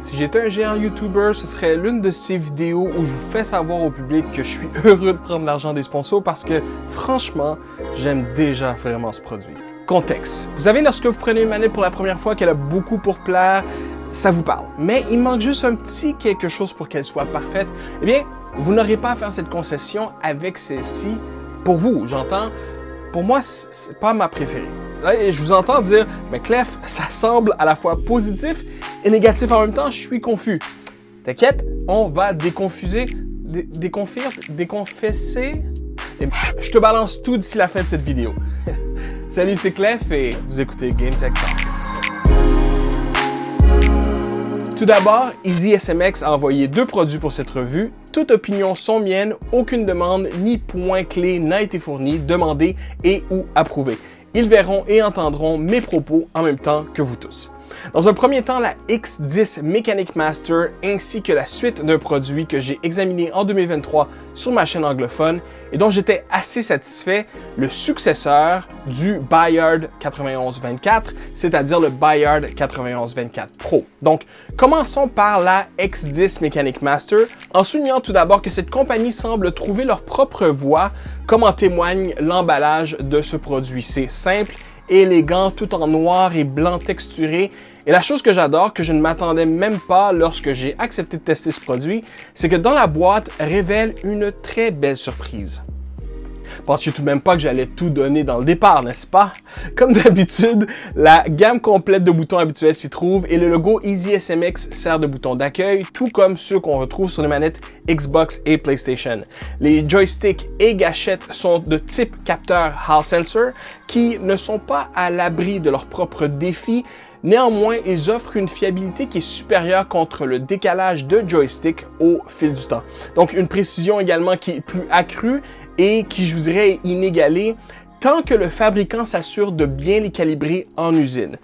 Si j'étais un géant YouTuber, ce serait l'une de ces vidéos où je vous fais savoir au public que je suis heureux de prendre l'argent des sponsors parce que, franchement, j'aime déjà vraiment ce produit. Contexte. Vous savez, lorsque vous prenez une manette pour la première fois qu'elle a beaucoup pour plaire, ça vous parle. Mais il manque juste un petit quelque chose pour qu'elle soit parfaite. Eh bien, vous n'aurez pas à faire cette concession avec celle-ci. Pour vous, j'entends. Pour moi, c'est pas ma préférée. Là, je vous entends dire, mais Clef, ça semble à la fois positif et négatif en même temps, je suis confus. T'inquiète, on va déconfesser. Et je te balance tout d'ici la fin de cette vidéo. Salut, c'est Clef et vous écoutez Game Tech Talk. Tout d'abord, EasySMX a envoyé 2 produits pour cette revue. Toutes opinions sont miennes, aucune demande ni point clé n'a été fourni, demandé et ou approuvé. Ils verront et entendront mes propos en même temps que vous tous. Dans un premier temps, la X10 Mechanic Master ainsi que la suite d'un produit que j'ai examiné en 2023 sur ma chaîne anglophone et dont j'étais assez satisfait, le successeur du Bayard 9124, c'est-à-dire le Bayard 9124 Pro. Donc, commençons par la X10 Mechanic Master en soulignant tout d'abord que cette compagnie semble trouver leur propre voie, comme en témoigne l'emballage de ce produit. C'est simple, élégant, tout en noir et blanc texturé. Et la chose que j'adore, que je ne m'attendais même pas lorsque j'ai accepté de tester ce produit, c'est que dans la boîte révèle une très belle surprise. Pensiez tout de même pas que j'allais tout donner dans le départ, n'est-ce pas? Comme d'habitude, la gamme complète de boutons habituels s'y trouve et le logo EasySMX sert de bouton d'accueil, tout comme ceux qu'on retrouve sur les manettes Xbox et PlayStation. Les joysticks et gâchettes sont de type capteur Hall Sensor qui ne sont pas à l'abri de leurs propres défis. Néanmoins, ils offrent une fiabilité qui est supérieure contre le décalage de joystick au fil du temps. Donc, une précision également qui est plus accrue et qui, je vous dirais, est inégalée tant que le fabricant s'assure de bien les calibrer en usine.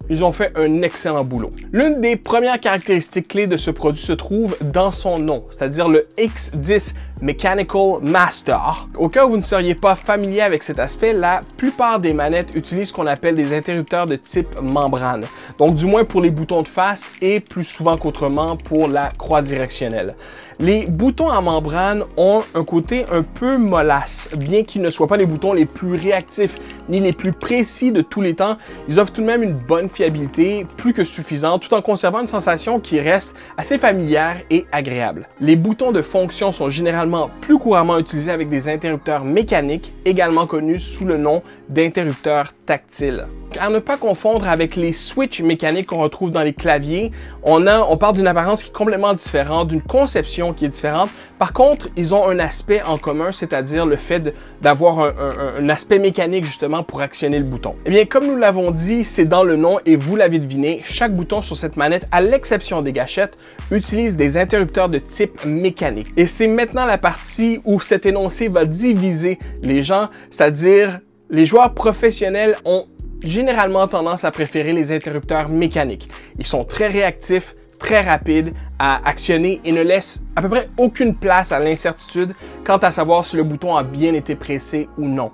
Ils ont fait un excellent boulot. L'une des premières caractéristiques clés de ce produit se trouve dans son nom, c'est-à-dire le X10 Mechanical Master. Au cas où vous ne seriez pas familier avec cet aspect, la plupart des manettes utilisent ce qu'on appelle des interrupteurs de type membrane. Donc du moins pour les boutons de face et plus souvent qu'autrement pour la croix directionnelle. Les boutons en membrane ont un côté un peu mollasse, bien qu'ils ne soient pas les boutons les plus réactifs ni les plus précis de tous les temps, ils offrent tout de même une bonne fiabilité plus que suffisante tout en conservant une sensation qui reste assez familière et agréable. Les boutons de fonction sont généralement plus couramment utilisés avec des interrupteurs mécaniques, également connus sous le nom d'interrupteurs tactiles. À ne pas confondre avec les switches mécaniques qu'on retrouve dans les claviers, on parle d'une apparence qui est complètement différente, d'une conception qui est différente. Par contre, ils ont un aspect en commun, c'est-à-dire le fait d'avoir un aspect mécanique justement pour actionner le bouton. Eh bien, comme nous l'avons dit, c'est dans le nom et vous l'avez deviné, chaque bouton sur cette manette, à l'exception des gâchettes, utilise des interrupteurs de type mécanique. Et c'est maintenant la partie où cet énoncé va diviser les gens, c'est-à-dire les joueurs professionnels ont généralement tendance à préférer les interrupteurs mécaniques. Ils sont très réactifs, très rapides à actionner et ne laissent à peu près aucune place à l'incertitude quant à savoir si le bouton a bien été pressé ou non.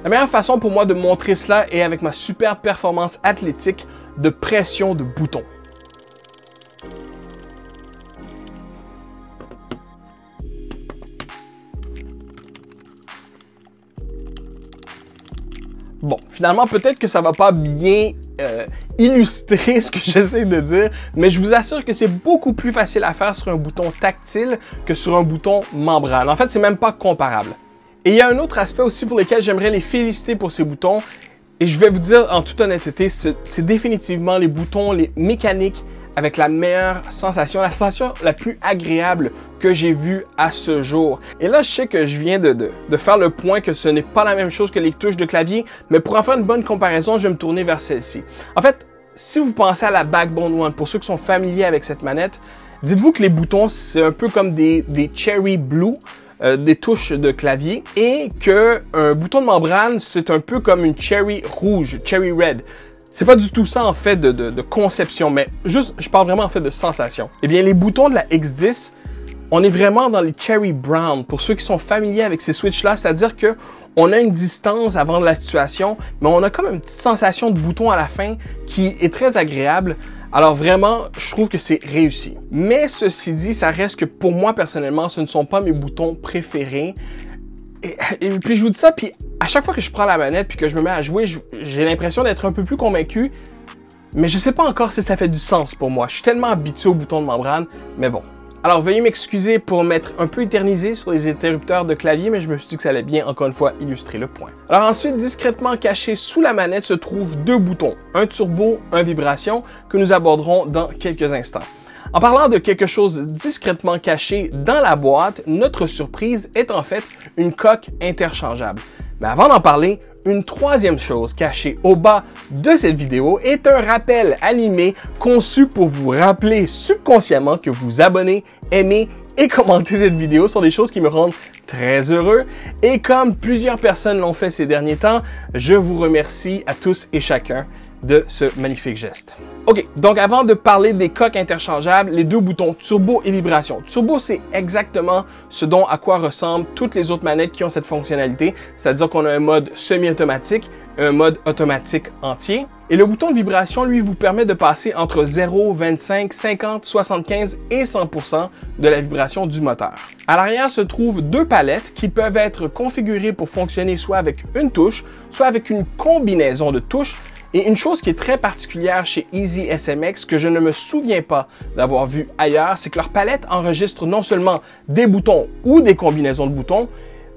La meilleure façon pour moi de montrer cela est avec ma super performance athlétique de pression de bouton. Bon, finalement, peut-être que ça va pas bien illustrer ce que j'essaie de dire, mais je vous assure que c'est beaucoup plus facile à faire sur un bouton tactile que sur un bouton membrane. En fait, c'est même pas comparable. Et il y a un autre aspect aussi pour lequel j'aimerais les féliciter pour ces boutons, et je vais vous dire en toute honnêteté, c'est définitivement les boutons, les mécaniques, avec la meilleure sensation, la sensation la plus agréable que j'ai vue à ce jour. Et là, je sais que je viens de faire le point que ce n'est pas la même chose que les touches de clavier, mais pour en faire une bonne comparaison, je vais me tourner vers celle-ci. En fait, si vous pensez à la Backbone One, pour ceux qui sont familiers avec cette manette, dites-vous que les boutons, c'est un peu comme des Cherry Blue, des touches de clavier, et que un bouton de membrane, c'est un peu comme une Cherry rouge, Cherry Red. C'est pas du tout ça en fait de conception, mais juste, je parle vraiment en fait de sensation. Eh bien, les boutons de la X10, on est vraiment dans les Cherry Brown. Pour ceux qui sont familiers avec ces switches-là, c'est-à-dire que on a une distance avant l'actuation, mais on a comme une petite sensation de bouton à la fin qui est très agréable. Alors vraiment, je trouve que c'est réussi. Mais ceci dit, ça reste que pour moi personnellement, ce ne sont pas mes boutons préférés. Et puis je vous dis ça, puis à chaque fois que je prends la manette puis que je me mets à jouer, j'ai l'impression d'être un peu plus convaincu. Mais je sais pas encore si ça fait du sens pour moi. Je suis tellement habitué aux boutons de membrane, mais bon. Alors veuillez m'excuser pour m'être un peu éternisé sur les interrupteurs de clavier, mais je me suis dit que ça allait bien, encore une fois, illustrer le point. Alors ensuite, discrètement cachés sous la manette se trouvent deux boutons, un turbo, un vibration, que nous aborderons dans quelques instants. En parlant de quelque chose discrètement caché dans la boîte, notre surprise est en fait une coque interchangeable. Mais avant d'en parler, une troisième chose cachée au bas de cette vidéo est un rappel animé conçu pour vous rappeler subconsciemment que vous abonnez, aimez et commentez cette vidéo. Ce sont des choses qui me rendent très heureux. Et comme plusieurs personnes l'ont fait ces derniers temps, je vous remercie à tous et chacun de ce magnifique geste. Ok, donc avant de parler des coques interchangeables, les deux boutons turbo et vibration. Turbo, c'est exactement ce dont à quoi ressemblent toutes les autres manettes qui ont cette fonctionnalité, c'est-à-dire qu'on a un mode semi-automatique, un mode automatique entier. Et le bouton de vibration, lui, vous permet de passer entre 0, 25, 50, 75 et 100% de la vibration du moteur. À l'arrière se trouvent deux palettes qui peuvent être configurées pour fonctionner soit avec une touche, soit avec une combinaison de touches. Et une chose qui est très particulière chez EasySMX que je ne me souviens pas d'avoir vu ailleurs, c'est que leur palette enregistre non seulement des boutons ou des combinaisons de boutons,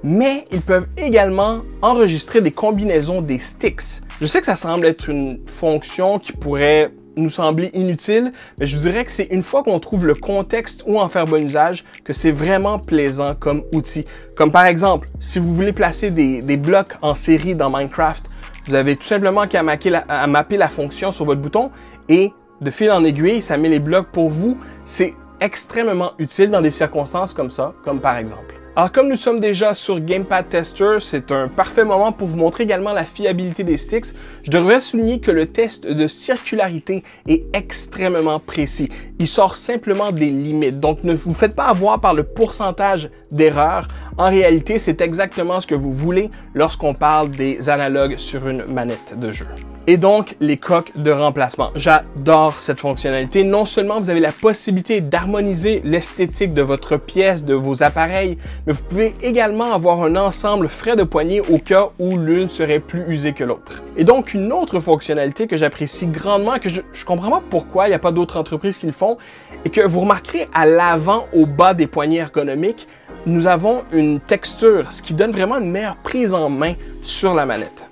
mais ils peuvent également enregistrer des combinaisons des sticks. Je sais que ça semble être une fonction qui pourrait nous sembler inutile, mais je vous dirais que c'est une fois qu'on trouve le contexte où en faire bon usage que c'est vraiment plaisant comme outil. Comme par exemple, si vous voulez placer des blocs en série dans Minecraft, vous avez tout simplement qu'à mapper la fonction sur votre bouton et de fil en aiguille, ça met les blocs pour vous. C'est extrêmement utile dans des circonstances comme ça, comme par exemple. Alors comme nous sommes déjà sur Gamepad Tester, c'est un parfait moment pour vous montrer également la fiabilité des sticks. Je devrais souligner que le test de circularité est extrêmement précis. Il sort simplement des limites, donc ne vous faites pas avoir par le pourcentage d'erreurs. En réalité, c'est exactement ce que vous voulez lorsqu'on parle des analogues sur une manette de jeu. Et donc, les coques de remplacement. J'adore cette fonctionnalité. Non seulement vous avez la possibilité d'harmoniser l'esthétique de votre pièce, de vos appareils, mais vous pouvez également avoir un ensemble frais de poignée au cas où l'une serait plus usée que l'autre. Et donc, une autre fonctionnalité que j'apprécie grandement, que je comprends pas pourquoi il n'y a pas d'autres entreprises qui le font, et que vous remarquerez à l'avant, au bas des poignées ergonomiques, nous avons une texture, ce qui donne vraiment une meilleure prise en main sur la manette.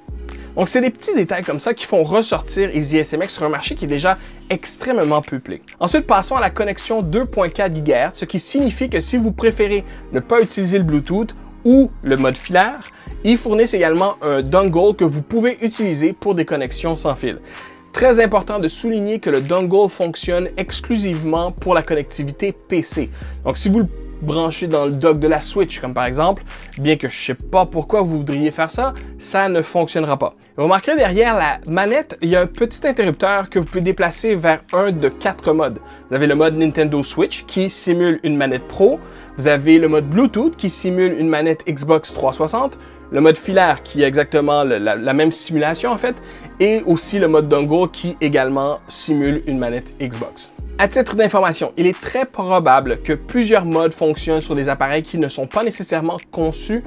Donc, c'est des petits détails comme ça qui font ressortir EasySMX sur un marché qui est déjà extrêmement peuplé. Ensuite, passons à la connexion 2.4 GHz, ce qui signifie que si vous préférez ne pas utiliser le Bluetooth ou le mode filaire, ils fournissent également un dongle que vous pouvez utiliser pour des connexions sans fil. Très important de souligner que le dongle fonctionne exclusivement pour la connectivité PC. Donc, si vous le branché dans le dock de la Switch, comme par exemple, bien que je ne sais pas pourquoi vous voudriez faire ça, ça ne fonctionnera pas. Vous remarquerez derrière la manette, il y a un petit interrupteur que vous pouvez déplacer vers un de 4 modes. Vous avez le mode Nintendo Switch qui simule une manette Pro, vous avez le mode Bluetooth qui simule une manette Xbox 360, le mode filaire qui a exactement la même simulation en fait, et aussi le mode dongle qui également simule une manette Xbox. À titre d'information, il est très probable que plusieurs modes fonctionnent sur des appareils qui ne sont pas nécessairement conçus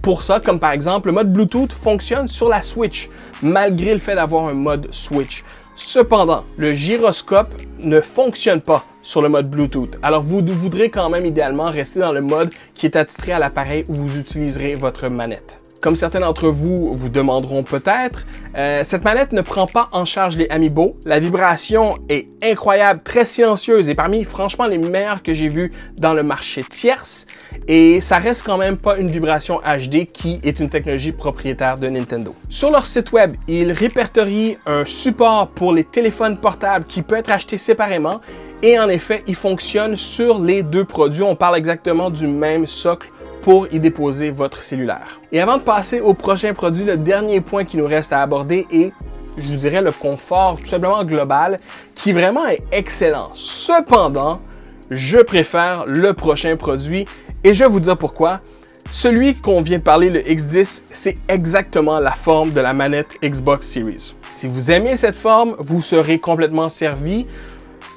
pour ça, comme par exemple le mode Bluetooth fonctionne sur la Switch, malgré le fait d'avoir un mode Switch. Cependant, le gyroscope ne fonctionne pas sur le mode Bluetooth. Alors vous voudrez quand même idéalement rester dans le mode qui est attitré à l'appareil où vous utiliserez votre manette. Comme certains d'entre vous vous demanderont peut-être, cette manette ne prend pas en charge les amiibo. La vibration est incroyable, très silencieuse et parmi franchement les meilleures que j'ai vues dans le marché tierce. Et ça reste quand même pas une vibration HD qui est une technologie propriétaire de Nintendo. Sur leur site web, ils répertorient un support pour les téléphones portables qui peut être acheté séparément. Et en effet, il fonctionne sur les deux produits. On parle exactement du même socle pour y déposer votre cellulaire. Et avant de passer au prochain produit, le dernier point qui nous reste à aborder est, je vous dirais, le confort tout simplement global, qui vraiment est excellent. Cependant, je préfère le prochain produit et je vais vous dire pourquoi. Celui qu'on vient de parler, le X10, c'est exactement la forme de la manette Xbox Series. Si vous aimez cette forme, vous serez complètement servi.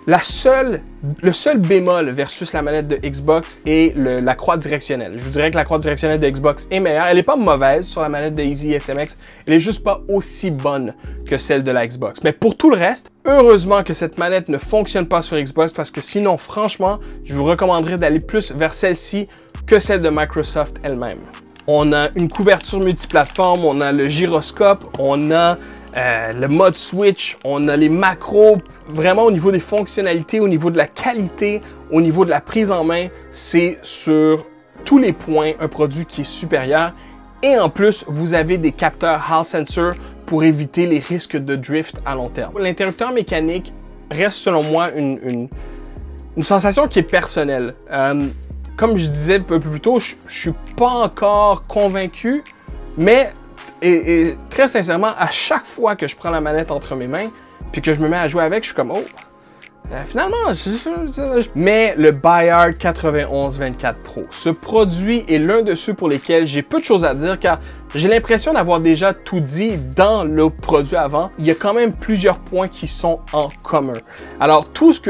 Le seul bémol versus la manette de Xbox est la croix directionnelle. Je vous dirais que la croix directionnelle de Xbox est meilleure. Elle n'est pas mauvaise sur la manette de Easy SMX. Elle est juste pas aussi bonne que celle de la Xbox. Mais pour tout le reste, heureusement que cette manette ne fonctionne pas sur Xbox parce que sinon, franchement, je vous recommanderais d'aller plus vers celle-ci que celle de Microsoft elle-même. On a une couverture multiplateforme, on a le gyroscope, on a le mode switch, on a les macros. Vraiment au niveau des fonctionnalités, au niveau de la qualité, au niveau de la prise en main, c'est sur tous les points un produit qui est supérieur. Et en plus, vous avez des capteurs Hall Sensor pour éviter les risques de drift à long terme. L'interrupteur mécanique reste selon moi une sensation qui est personnelle. Comme je disais un peu plus tôt, je suis pas encore convaincu, mais et très sincèrement, à chaque fois que je prends la manette entre mes mains puis que je me mets à jouer avec, je suis comme « Oh, finalement, mais le Bayard 9124 Pro, ce produit est l'un de ceux pour lesquels j'ai peu de choses à dire car j'ai l'impression d'avoir déjà tout dit dans le produit avant. Il y a quand même plusieurs points qui sont en commun. Alors, tous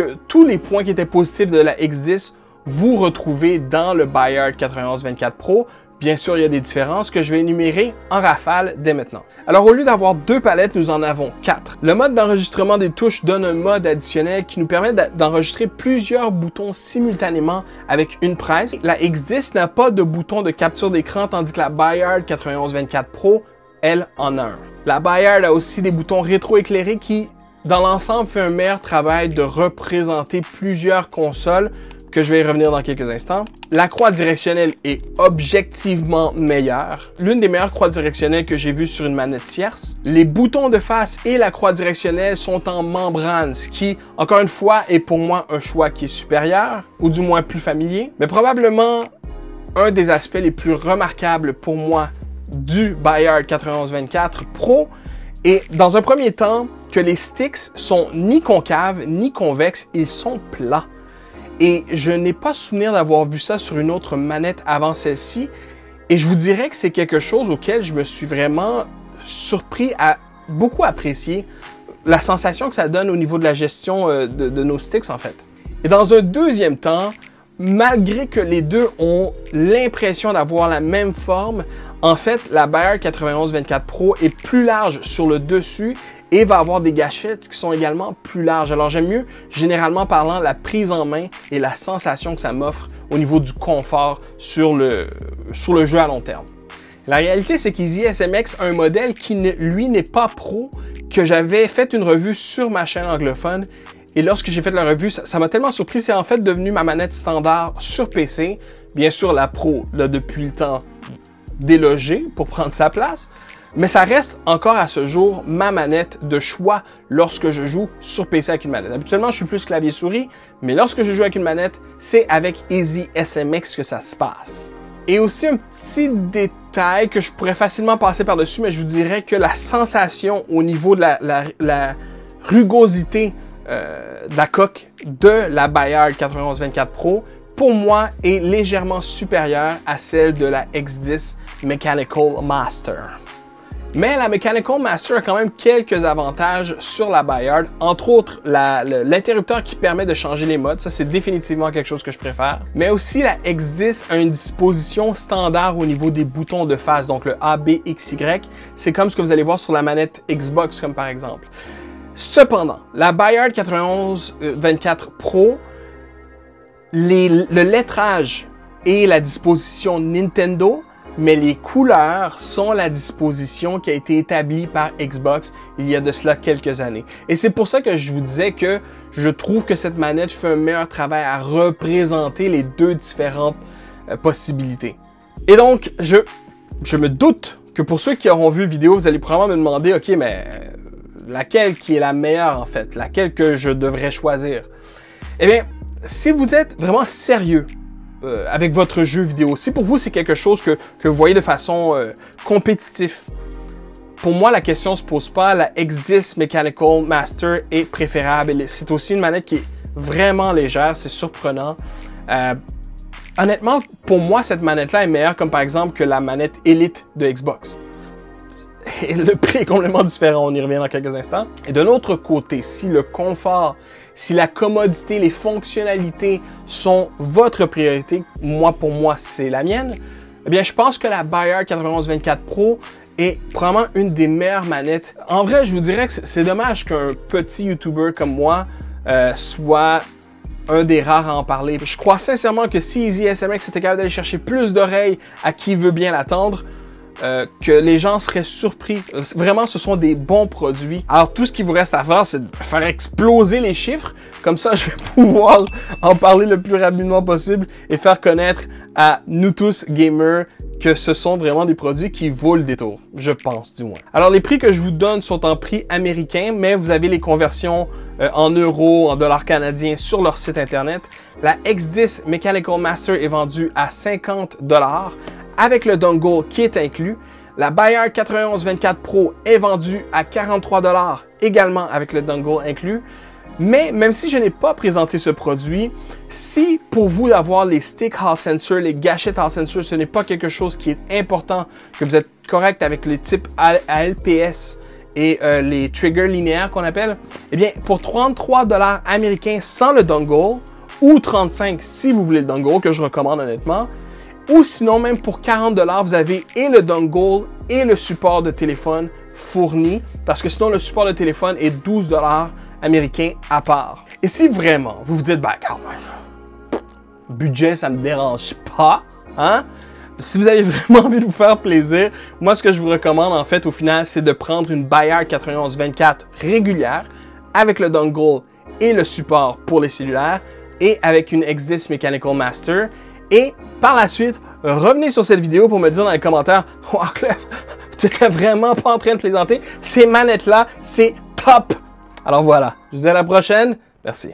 les points qui étaient positifs de la X10, vous retrouvez dans le Bayard 9124 Pro. Bien sûr, il y a des différences que je vais énumérer en rafale dès maintenant. Alors, au lieu d'avoir 2 palettes, nous en avons 4. Le mode d'enregistrement des touches donne un mode additionnel qui nous permet d'enregistrer plusieurs boutons simultanément avec une presse. La X10 n'a pas de bouton de capture d'écran, tandis que la Bayard 9124 Pro, elle, en a un. La Bayard a aussi des boutons rétroéclairés qui, dans l'ensemble, fait un meilleur travail de représenter plusieurs consoles, que je vais y revenir dans quelques instants. La croix directionnelle est objectivement meilleure. L'une des meilleures croix directionnelles que j'ai vues sur une manette tierce. Les boutons de face et la croix directionnelle sont en membrane, ce qui, encore une fois, est pour moi un choix qui est supérieur, ou du moins plus familier. Mais probablement, un des aspects les plus remarquables pour moi du Bayard 9124 Pro est, dans un premier temps, que les sticks sont ni concaves ni convexes, ils sont plats. Et je n'ai pas souvenir d'avoir vu ça sur une autre manette avant celle-ci. Et je vous dirais que c'est quelque chose auquel je me suis vraiment surpris à beaucoup apprécier. La sensation que ça donne au niveau de la gestion de nos sticks, en fait. Et dans un deuxième temps, malgré que les deux ont l'impression d'avoir la même forme, en fait, la Bayard 9124 Pro est plus large sur le dessus et va avoir des gâchettes qui sont également plus larges. Alors j'aime mieux, généralement parlant, la prise en main et la sensation que ça m'offre au niveau du confort sur le jeu à long terme. La réalité, c'est qu'Easy SMX a un modèle qui, lui, n'est pas pro, que j'avais fait une revue sur ma chaîne anglophone. Et lorsque j'ai fait la revue, ça m'a tellement surpris, c'est en fait devenu ma manette standard sur PC. Bien sûr, la Pro, là, depuis le temps, délogée pour prendre sa place. Mais ça reste encore à ce jour ma manette de choix lorsque je joue sur PC avec une manette. Habituellement, je suis plus clavier-souris, mais lorsque je joue avec une manette, c'est avec Easy SMX que ça se passe. Et aussi un petit détail que je pourrais facilement passer par-dessus, mais je vous dirais que la sensation au niveau de la rugosité de la coque de la Bayard 9124 Pro, pour moi, est légèrement supérieure à celle de la X10 Mechanical Master. Mais la Mechanical Master a quand même quelques avantages sur la Bayard, entre autres l'interrupteur qui permet de changer les modes, ça c'est définitivement quelque chose que je préfère. Mais aussi la X10 a une disposition standard au niveau des boutons de face, donc le A, B, X, Y. C'est comme ce que vous allez voir sur la manette Xbox comme par exemple. Cependant, la Bayard 9124 Pro, le lettrage et la disposition Nintendo, mais les couleurs sont la disposition qui a été établie par Xbox il y a de cela quelques années. Et c'est pour ça que je vous disais que je trouve que cette manette fait un meilleur travail à représenter les deux différentes possibilités. Et donc, je me doute que pour ceux qui auront vu la vidéo, vous allez probablement me demander, ok, mais laquelle qui est la meilleure en fait? Laquelle que je devrais choisir? Eh bien, si vous êtes vraiment sérieux avec votre jeu vidéo, si pour vous c'est quelque chose que vous voyez de façon compétitive, pour moi la question ne se pose pas. La X10 Mechanical Master est préférable. C'est aussi une manette qui est vraiment légère, c'est surprenant. Honnêtement, pour moi cette manette-là est meilleure comme par exemple que la manette Elite de Xbox. le prix est complètement différent, on y revient dans quelques instants. Et de l'autre côté, si le confort, si la commodité, les fonctionnalités sont votre priorité, pour moi, c'est la mienne, eh bien, je pense que la Bayard 9124 Pro est probablement une des meilleures manettes. En vrai, je vous dirais que c'est dommage qu'un petit YouTuber comme moi soit un des rares à en parler. Je crois sincèrement que si Easy SMX était capable d'aller chercher plus d'oreilles à qui veut bien l'attendre, que les gens seraient surpris. Vraiment, ce sont des bons produits. Alors, tout ce qu'il vous reste à faire, c'est de faire exploser les chiffres. Comme ça, je vais pouvoir en parler le plus rapidement possible et faire connaître à nous tous, gamers, que ce sont vraiment des produits qui vaut le détour. Je pense, du moins. Alors, les prix que je vous donne sont en prix américain, mais vous avez les conversions en euros, en dollars canadiens sur leur site internet. La X10 Mechanical Master est vendue à 50 $ avec le dongle qui est inclus. La Bayard 9124 Pro est vendue à 43 $ également avec le dongle inclus. Mais même si je n'ai pas présenté ce produit, si pour vous d'avoir les stick Hall sensor, les gâchettes Hall sensor, ce n'est pas quelque chose qui est important, que vous êtes correct avec les types ALPS et les triggers linéaires qu'on appelle, eh bien pour 33 $ américains sans le dongle, ou 35 si vous voulez le dongle, que je recommande honnêtement, ou sinon même pour 40 $, vous avez et le dongle et le support de téléphone fourni, parce que sinon le support de téléphone est 12 $ américains à part. Et si vraiment vous vous dites, ben, budget, ça me dérange pas, hein? Si vous avez vraiment envie de vous faire plaisir, moi, ce que je vous recommande, en fait, au final, c'est de prendre une Bayard 9124 régulière avec le dongle et le support pour les cellulaires et avec une X10 Mechanical Master. Et par la suite, revenez sur cette vidéo pour me dire dans les commentaires, « Wow, Clef, tu n'étais vraiment pas en train de plaisanter. Ces manettes-là, c'est top! » Alors voilà, je vous dis à la prochaine. Merci.